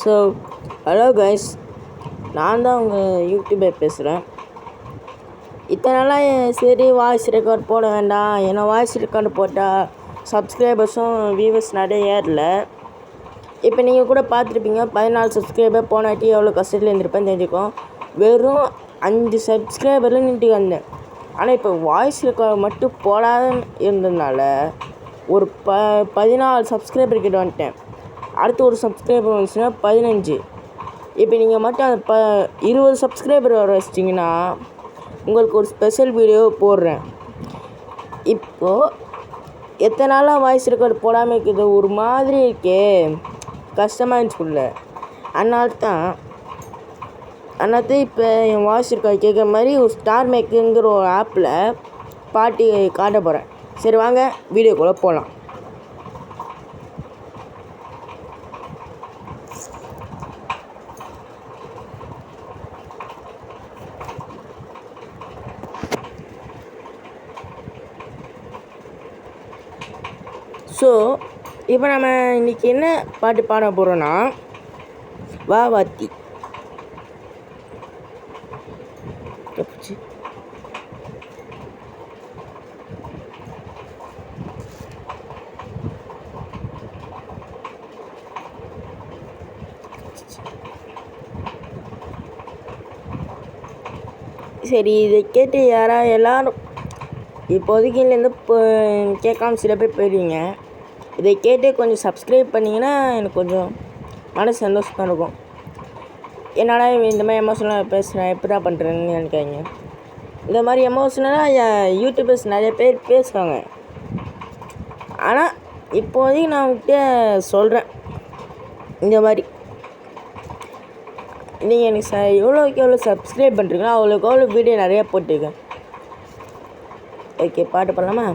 So hello guys, நான் தான் உங்கள் யூடியூபர் பேசுகிறேன். இத்தனை நாளாக சரி வாய்ஸ் ரெக்கார்ட் போட வேண்டாம், ஏன்னா வாய்ஸ் ரெக்கார்டு போட்டால் சப்ஸ்கிரைபர்ஸும் வியூவர்ஸ் நிறைய ஏறல. இப்போ நீங்கள் கூட பார்த்துருப்பீங்க, 14 சப்ஸ்கிரைபர் போனாட்டி எவ்வளோ கஷ்டத்தில் இருந்திருப்பேன்னு தெரிஞ்சுக்கும். வெறும் 5 சப்ஸ்கிரைபரில் நின்றுட்டு வந்தேன். ஆனால் இப்போ வாய்ஸ் ரெக்கார்டு மட்டும் போடாத இருந்ததுனால ஒரு 14 சப்ஸ்கிரைபர் கிட்ட வந்துட்டேன். அடுத்து ஒரு சப்ஸ்கிரைபர் வந்துச்சுன்னா 15. இப்போ நீங்கள் மட்டும் அந்த 20 சப்ஸ்கிரைபர் வர வச்சிட்டிங்கன்னா உங்களுக்கு ஒரு ஸ்பெஷல் வீடியோ போடுறேன். இப்போது எத்தனை நாளாக வாய்ஸ் ரெக்கார்டு போடாமல் இருக்குது, ஒரு மாதிரி இருக்கே, கஷ்டமாக இருந்துச்சுக்குள்ள. அதனால தான் இப்போ என் வாய்ஸ் ரெக்கார்டு கேட்குற மாதிரி ஒரு ஸ்டார் மேக்குங்கிற ஒரு ஆப்பில் பாட்டி காட்ட போகிறேன். சரி வாங்க வீடியோக்குள்ளே போகலாம். ஸோ இப்போ நம்ம இன்றைக்கி என்ன பாட்டு பாட போகிறோன்னா, வா வாத்தி. சரி, இதை கேட்டு எல்லோரும் இப்போதைக்கு இல்லைருந்து கேட்காம சில பேர் போயிடுவீங்க. இதை கேட்டு கொஞ்சம் சப்ஸ்கிரைப் பண்ணிங்கன்னா எனக்கு கொஞ்சம் மனசு சந்தோஷமாக இருக்கும். என்னால் இந்த மாதிரி எமோஷனலாக பேசுகிறேன், எப்படா பண்ணுறேன்னு நினைக்காதீங்க. இந்த மாதிரி எமோஷனலாக யூடியூபர்ஸ் நிறைய பேர் பேசுவாங்க. ஆனால் இப்போதைக்கு நான் உங்கள்கிட்ட சொல்கிறேன், இந்த மாதிரி நீங்கள் எனக்கு எவ்வளோக்கு எவ்வளோ சப்ஸ்கிரைப் பண்ணுறீங்களோ அவ்வளோக்கு எவ்வளோ வீடியோ நிறையா போட்டிருக்கேன். ஓகே, பாட்டு பண்ணலாமா?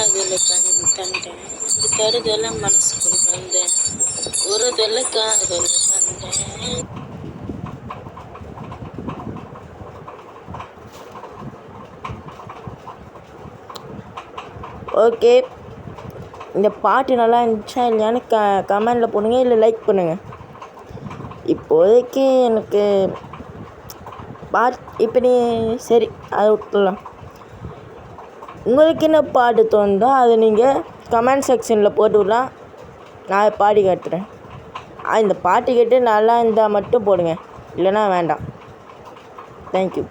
காதல தந்தேன் தருதல மனசுக்குள் வந்தேன் ஒருதல காதல வந்தேன். ஓகே, இந்த பாட்டு நல்லா இருந்துச்சா இல்லையான்னு கமெண்டில் போடுங்க, இல்லை லைக் பண்ணுங்கள். இப்போதைக்கு எனக்கு இப்படி சரி, அதை விட்டுலாம். உங்களுக்கு என்ன பாட்டு தோணுதோ அதை நீங்கள் கமெண்ட் செக்ஷனில் போட்டு விடலாம், நான் பாடி காட்டுறேன். இந்த பாட்டு கேட்டு நல்லா இருந்தால் மட்டும் போடுங்க, இல்லைன்னா வேண்டாம். தேங்க்யூ.